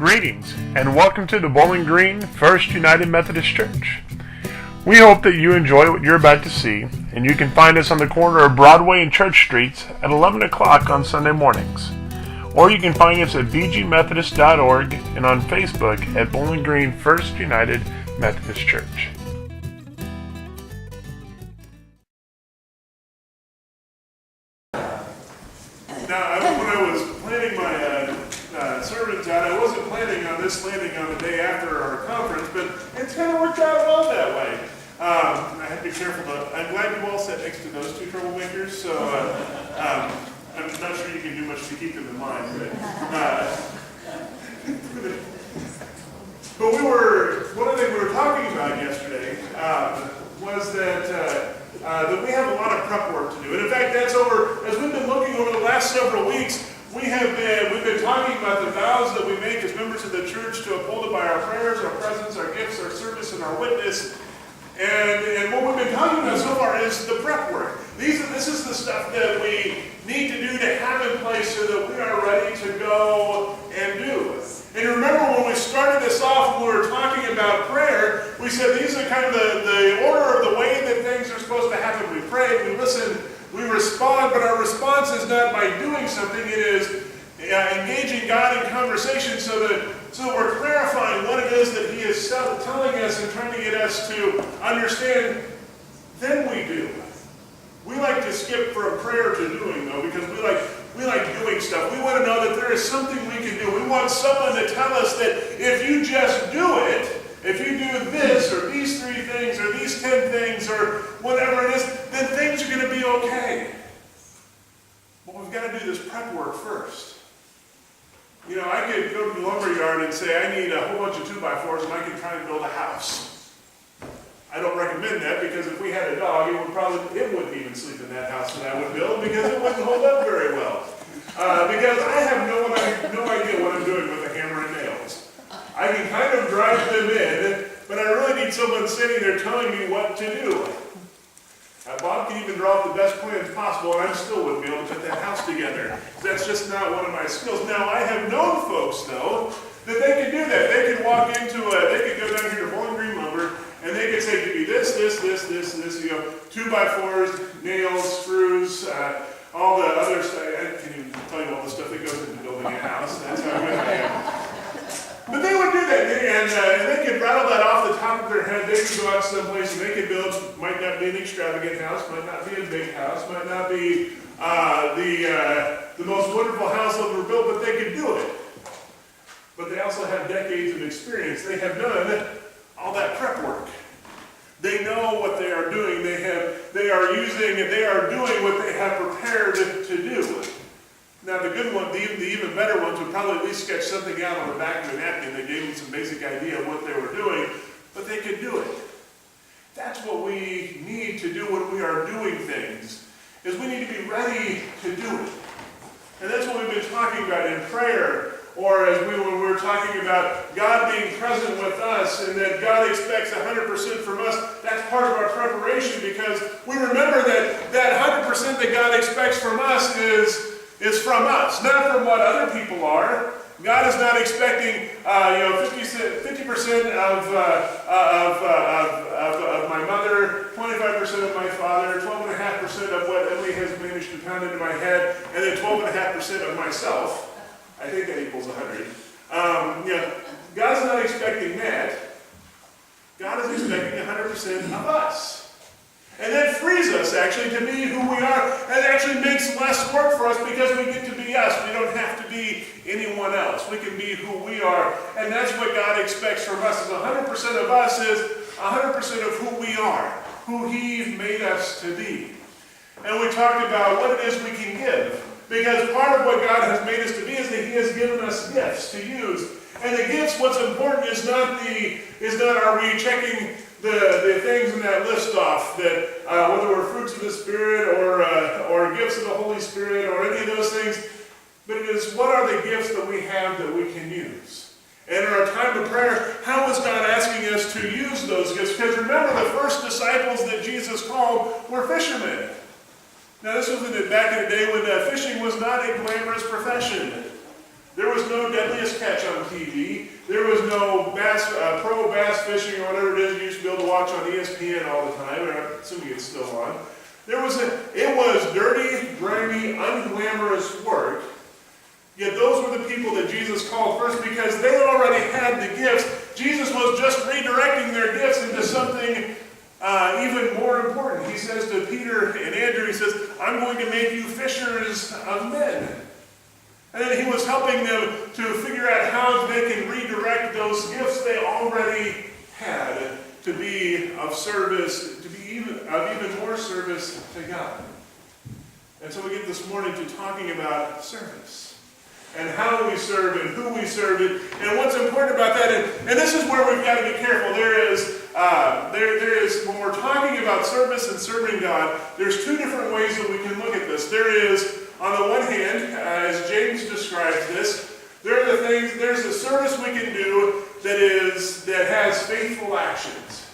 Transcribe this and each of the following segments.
Greetings and welcome to the Bowling Green First United Methodist Church. We hope that you enjoy what you're about to see, and you can find us on the corner of Broadway and Church Streets at 11 o'clock on Sunday mornings. Or you can find us at bgmethodist.org and on Facebook at Bowling Green First United Methodist Church. Now, when I was planning my sermons out, I wasn't planning on this landing on the day after our conference, but it's kind of worked out well that way. I have to be careful, though. I'm glad you all sat next to those two troublemakers, so I'm not sure you can do much to keep them in line. But one of the things we were talking about yesterday was that we have a lot of prep work to do. And in fact, as we've been looking over the last several weeks, we've been talking about the vows that we make as members of the church to uphold it by our prayers, our presence, our gifts, our service, and our witness. And what we've been talking about so far is the prep work. This is the stuff that we need to do to have in place so that we are ready to go and do. And remember when we started this off, when we were talking about prayer, we said these are kind of the order of the way that things are supposed to happen. We pray, we listen, we respond, but our response is not by doing something. It is engaging God in conversation so that we're clarifying what it is that He is telling us and trying to get us to understand. Then we do. We like to skip from prayer to doing, though, because we like doing stuff. We want to know that there is something we can do. We want someone to tell us that if you just do it, if you do this or these 3 things or these 10 things or whatever it is, then things are going to be okay. But we've got to do this prep work first. You know, I could go to the lumber yard and say, I need a whole bunch of 2x4s and I can try and build a house. I don't recommend that because if we had a dog, it wouldn't even sleep in that house that I would build because it wouldn't hold up very well. Because I have no idea what I'm doing with a hammer and nails. I can kind of drive them in, but I really need someone sitting there telling me what to do. Bob can even draw up the best plans possible, and I still wouldn't be able to put that house together. That's just not one of my skills. Now, I have known folks, though, that they can do that. They can walk into they could go down here to Bowling Green Lumber, and they could say, give me this, 2x4s, nails, screws, all the other stuff. I can't even tell you all the stuff that goes into building a house. That's how good I am. But they would do that, and they could rattle that off the top of their head. They could go out someplace and they could build, might not be an extravagant house, might not be a big house, might not be the most wonderful house ever built, but they could do it. But they also have decades of experience. They have done all that prep work. They know what they are doing. They are doing what they have prepared to do. Now the good one, the even better ones would probably at least sketch something out on the back of a napkin that gave them some basic idea of what they were doing, but they could do it. That's what we need to do when we are doing things, is we need to be ready to do it. And that's what we've been talking about in prayer, or when we're talking about God being present with us and that God expects 100% from us. That's part of our preparation because we remember that 100% that God expects from us is from us, not from what other people are. God is not expecting 50% of my mother, 25% of my father, 12.5% of what Emily has managed to pound into my head, and then 12.5% of myself. I think that equals 100. God's not expecting that. God is expecting 100% of us. And that frees us, actually, to be who we are. And actually makes less work for us because we get to be us. We don't have to be anyone else. We can be who we are. And that's what God expects from us. Is 100% of us is 100% of who we are, who He made us to be. And we talked about what it is we can give. Because part of what God has made us to be is that He has given us gifts to use. And the gifts, what's important is not are we checking the things in that list off, that whether we're fruits of the Spirit or gifts of the Holy Spirit or any of those things, but it is what are the gifts that we have that we can use. And in our time of prayer, how is God asking us to use those gifts? Because remember, the first disciples that Jesus called were fishermen. Now this was back in the day when fishing was not a glamorous profession. There was no Deadliest Catch on TV. There was no pro bass fishing or whatever it is you used to be able to watch on ESPN all the time. I'm assuming it's still on. It was dirty, grimy, unglamorous work. Yet those were the people that Jesus called first because they already had the gifts. Jesus was just redirecting their gifts into something even more important. He says to Peter and Andrew, he says, I'm going to make you fishers of men. And then he was helping them to figure out how they can redirect those gifts they already had to be of service, to be of even more service to God. And so we get this morning to talking about service. And how we serve and who we serve and what's important about that. And this is where we've got to be careful. There is, when we're talking about service and serving God, there's two different ways that we can look at this. There is, on the one hand, as James describes this, there's a service we can do that has faithful actions.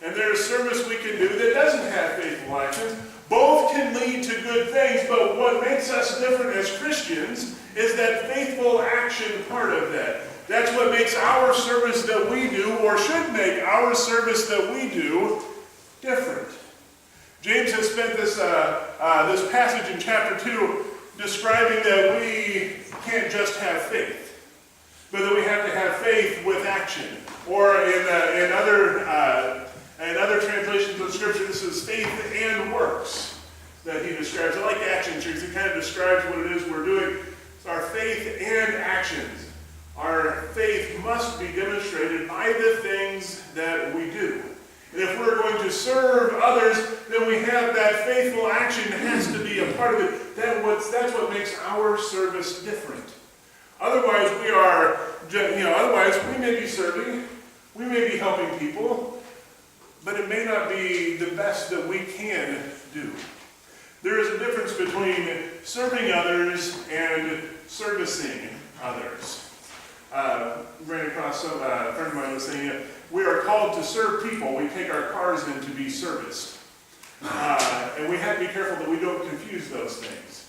And there's service we can do that doesn't have faithful actions. Both can lead to good things, but what makes us different as Christians is that faithful action part of that. That's what makes our service that we do, or should make our service that we do, different. James has spent this passage in chapter 2 describing that we can't just have faith, but that we have to have faith with action. Or in other translations of Scripture, this is faith and works that he describes. I like action trees. It kind of describes what it is we're doing. It's our faith and actions. Our faith must be demonstrated by the things that we do. And if we're going to serve others, then we have that faithful action has to be a part of it. That's what makes our service different. Otherwise, otherwise we may be serving, we may be helping people, but it may not be the best that we can do. There is a difference between serving others and servicing others. Ran across a friend of mine was saying, we are called to serve people. We take our cars in to be serviced. And we have to be careful that we don't confuse those things.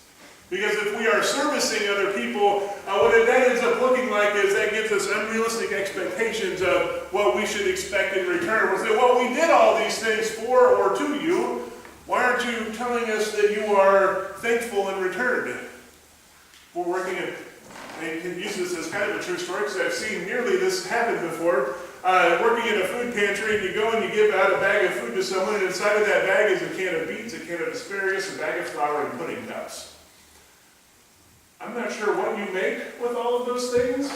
Because if we are servicing other people, what that ends up looking like is that gives us unrealistic expectations of what we should expect in return. We'll say, well, we did all these things for or to you. Why aren't you telling us that you are thankful in return? We're working at, and you can use this as kind of a true story because I've seen nearly this happen before. Working in a food pantry, and you go and you give out a bag of food to someone, and inside of that bag is a can of beets, a can of asparagus, a bag of flour, and pudding cups. I'm not sure what you make with all of those things.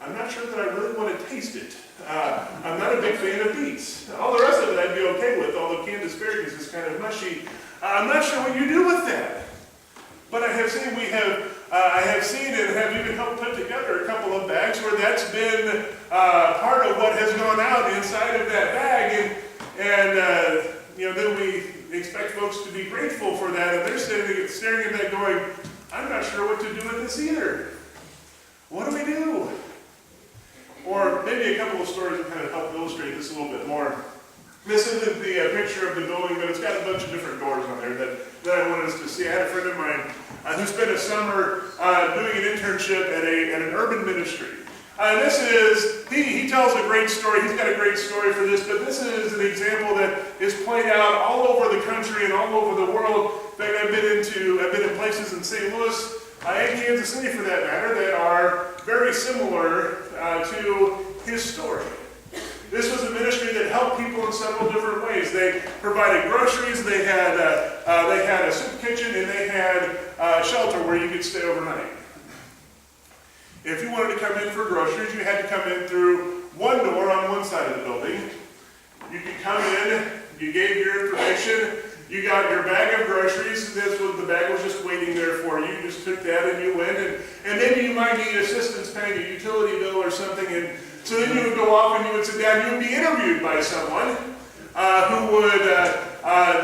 I'm not sure that I really want to taste it. I'm not a big fan of beets. All the rest of it I'd be okay with, although canned asparagus is kind of mushy. I'm not sure what you do with that. But I have seen and have even helped put together a couple of bags where that's been part of what has gone out inside of that bag, and then we expect folks to be grateful for that, and they're staring at that going, I'm not sure what to do with this either. What do we do? Or maybe a couple of stories that kind of help illustrate this a little bit more. This isn't the picture of the building, but it's got a bunch of different doors on there that I wanted us to see. I had a friend of mine who spent a summer doing an internship at an urban ministry. He tells a great story. He's got a great story for this, but this is an example that is played out all over the country and all over the world. In fact, I've been in places in St. Louis and Kansas City, for that matter, that are very similar to his story. This was a ministry that helped people in several different ways. They provided groceries, they had a soup kitchen, and they had shelter where you could stay overnight. If you wanted to come in for groceries, you had to come in through one door on one side of the building. You could come in, you gave your information, you got your bag of groceries, the bag was just waiting there for you. You just took that and you went, and maybe you might need assistance paying a utility bill or something, and so then you would go off and you would sit down, you would be interviewed by someone who would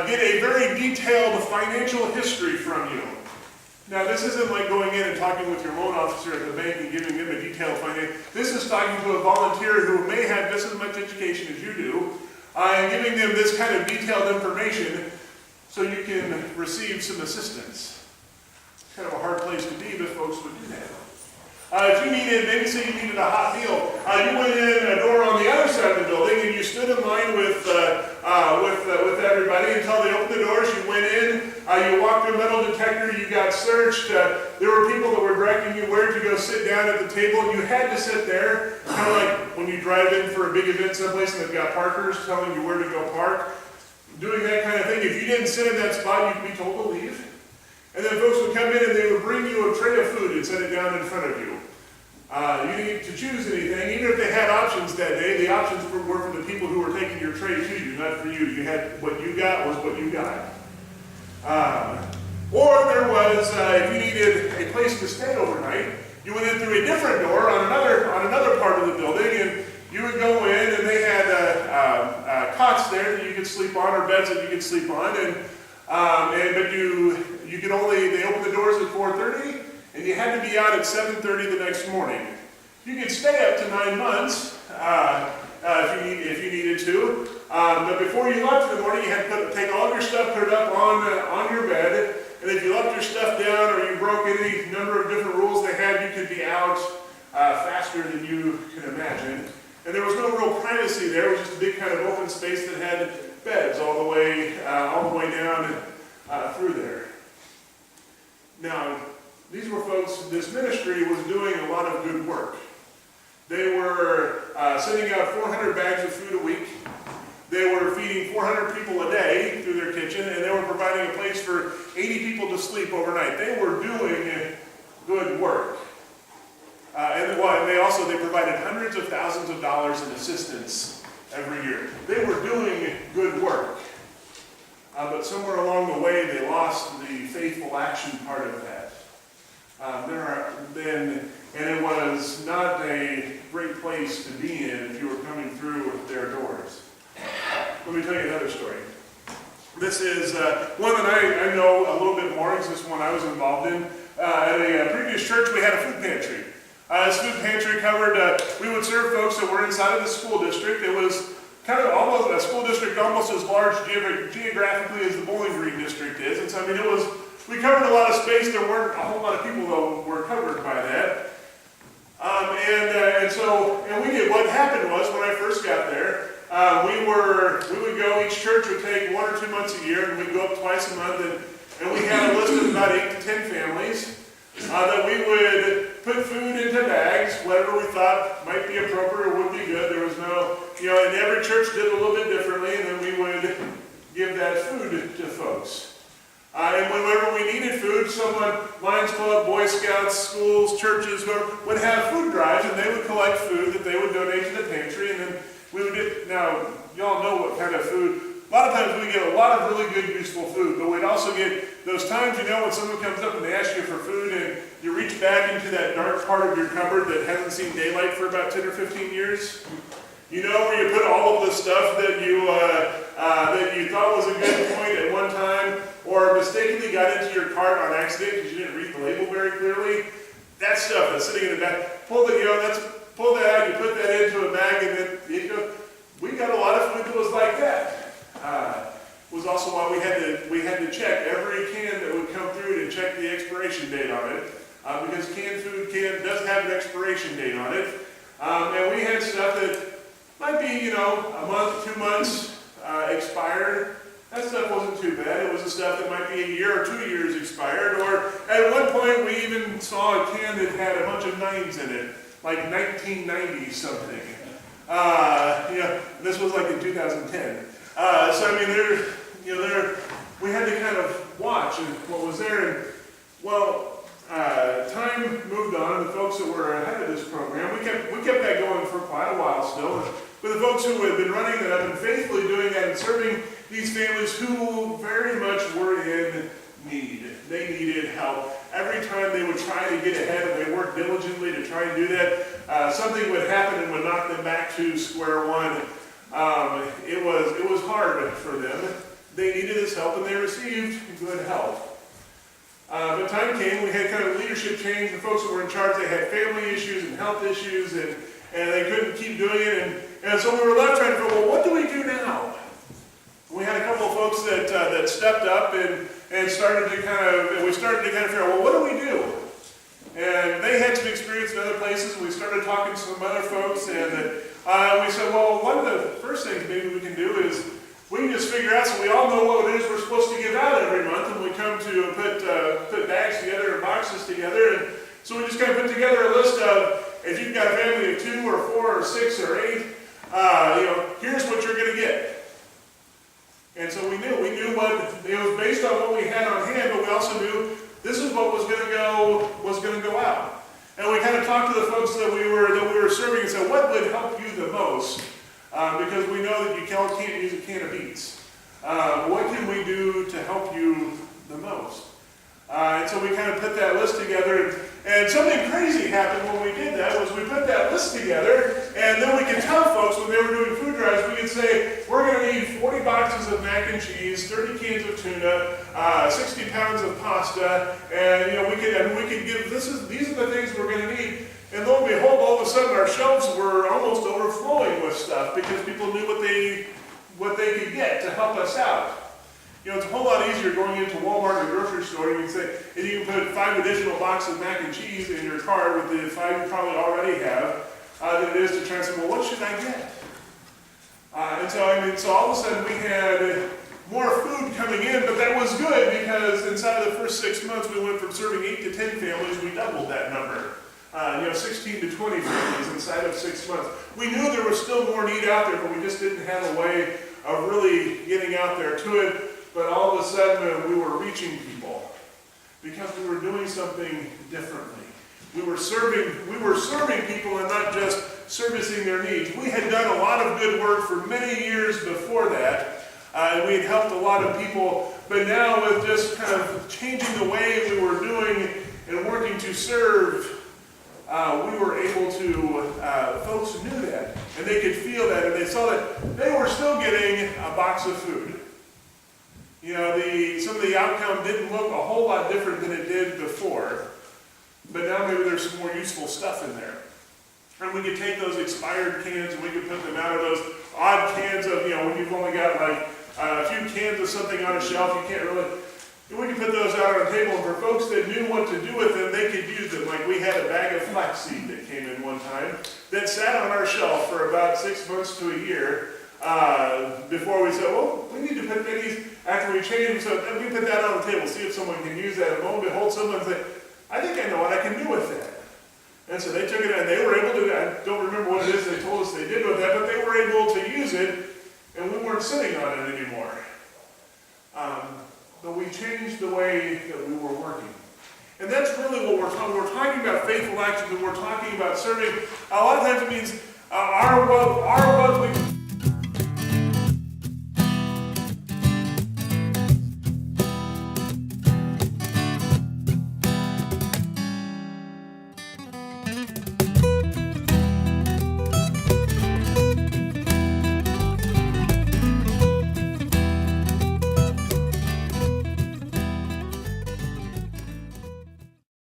get a very detailed financial history from you. Now, this isn't like going in and talking with your loan officer at the bank and giving them a detailed financial. This is talking to a volunteer who may have just as much education as you do, and giving them this kind of detailed information so you can receive some assistance. It's kind of a hard place to be, but folks would do that. If you needed, maybe say you needed a hot meal, you went in a door on the other side of the building and you stood in line with everybody until they opened the doors. You went in, you walked through a metal detector, you got searched. There were people that were directing you where to go sit down at the table, and you had to sit there, kind of like when you drive in for a big event someplace and they've got parkers telling you where to go park. Doing that kind of thing. If you didn't sit in that spot, you'd be told to leave. And then folks would come in and they would bring you a tray of food and set it down in front of you. You didn't get to choose anything. Even if they had options that day, the options were for the people who were taking your tray to you, not for you. You had what you got was what you got. Or there was, if you needed a place to stay overnight, you went in through a different door on another part of the building, and you would go in and they had cots there that you could sleep on, or beds that you could sleep on, but you could only, they opened the doors at 4:30, and you had to be out at 7:30 the next morning. You could stay up to 9 months if you needed to, but before you left in the morning, you had to take all of your stuff, put it up on your bed, and if you left your stuff down or you broke any number of different rules they had, you could be out faster than you could imagine. And there was no real privacy there. It was just a big kind of open space that had beds all the way down through there. Now, these were folks, this ministry was doing a lot of good work. They were sending out 400 bags of food a week. They were feeding 400 people a day through their kitchen, and they were providing a place for 80 people to sleep overnight. They were doing good work. And they provided hundreds of thousands of dollars in assistance every year. They were doing good work. But somewhere along the way, they lost the faithful action part of that. And it was not a great place to be in if you were coming through their doors. Let me tell you another story. This is one that I know a little bit more, because this one I was involved in. At a previous church, we had a food pantry. This food pantry covered, we would serve folks that were inside of the school district. It was kind of almost a school district almost as large geographically as the Bowling Green district is. And so, we covered a lot of space. There weren't a whole lot of people that were covered by that. And we did, what happened was, when I first got there, we would go, each church would take 1 or 2 months a year, and we'd go up twice a month, and we had a list of about 8 to 10 families that we would put food into bags, whatever we thought might be appropriate or would be good. There was no, and every church did a little bit differently, and then we would give that food to folks. And whenever we needed food, someone, Lions Club, Boy Scouts, schools, churches, whoever, would have food drives, and they would collect food that they would donate to the pantry, and then we would get, now, y'all know what kind of food. A lot of times we get a lot of really good, useful food, but we'd also get those times, when someone comes up and they ask you for food, and you reach back into that dark part of your cupboard that hasn't seen daylight for about 10 or 15 years. Where you put all of the stuff that you thought was a good point at one time, or mistakenly got into your cart on accident because you didn't read the label very clearly. That stuff that's sitting in the back, pull that out, you put that into a bag, and then we got a lot of food that was like that. Was also why we had to check every can that would come through and check the expiration date on it, because canned food does have an expiration date on it, and we had stuff that might be, a month, 2 months expired. That stuff wasn't too bad. It was the stuff that might be a year or 2 years expired. Or at one point, we even saw a can that had a bunch of 9s in it, like 1990 something. This was like in 2010. We had to kind of watch what was there. And time moved on, and the folks that were ahead of this program, we kept that going for quite a while still. But the folks who had been running that have been faithfully doing that and serving these families who very much were in need. They needed help. Every time they would try to get ahead, and they worked diligently to try and do that, something would happen and would knock them back to square one. It was hard for them. They needed this help, and they received good help. But time came, we had kind of leadership change. The folks that were in charge, they had family issues and health issues, and they couldn't keep doing it. And so we were left trying to figure, well, what do we do now? We had a couple of folks that stepped up and we started to kind of figure out, well, what do we do? And they had some experience in other places, and we started talking to some other folks, and we said, well, one of the first things maybe we can do is we can just figure out, so we all know what it is we're supposed to give out every month, and we come to put bags together and boxes together, and so we just kind of put together a list of, if you've got a family of 2 or 4 or 6 or 8, here's what you're going to get. And so we knew what, it was based on what we had on hand, but we also knew this is what was going to go out. And we kind of talked to the folks that we were serving and said, what would help you the most? Because we know that you can't use a can of beets. What can we do to help you the most? And so we kind of put that list together, and something crazy happened when we did that, was we put that list together, and then we could tell folks when they were doing food drives, we could say, we're going to need 40 boxes of mac and cheese, 30 cans of tuna, 60 pounds of pasta, and we could give, these are the things we're going to need. And lo and behold, all of a sudden our shelves were almost overflowing with stuff because people knew what they could get to help us out. It's a whole lot easier going into Walmart or the grocery store and you can say, and you can put 5 additional boxes of mac and cheese in your car with the 5 you probably already have, than it is to try and say, well, what should I get? So all of a sudden we had more food coming in, but that was good because inside of the first 6 months we went from serving 8 to 10 families, we doubled that number. 16 to 20 families inside of 6 months. We knew there was still more need out there, but we just didn't have a way of really getting out there to it. But all of a sudden, we were reaching people because we were doing something differently. We were serving people and not just servicing their needs. We had done a lot of good work for many years before that, and we had helped a lot of people. But now, with just kind of changing the way we were doing and working to serve, we were able to, folks knew that, and they could feel that, and they saw that they were still getting a box of food. Some of the outcome didn't look a whole lot different than it did before, but now maybe there's some more useful stuff in there. And we could take those expired cans and we could put them out of those odd cans of, when you've only got like a few cans of something on a shelf, you can't really, we could put those out on a table, and for folks that knew what to do with them, they could use them. Like we had a bag of flaxseed that came in one time that sat on our shelf for about 6 months to a year before we said, well, we need to put these after we change, so we put that on the table, see if someone can use that. And lo and behold, someone said, I think I know what I can do with that. And so they took it and they were able to, I don't remember what it is they told us they did with that, but they were able to use it and we weren't sitting on it anymore. But we changed the way that we were working. And that's really what we're talking about. We're talking about faithful action, and we're talking about serving. A lot of times it means what we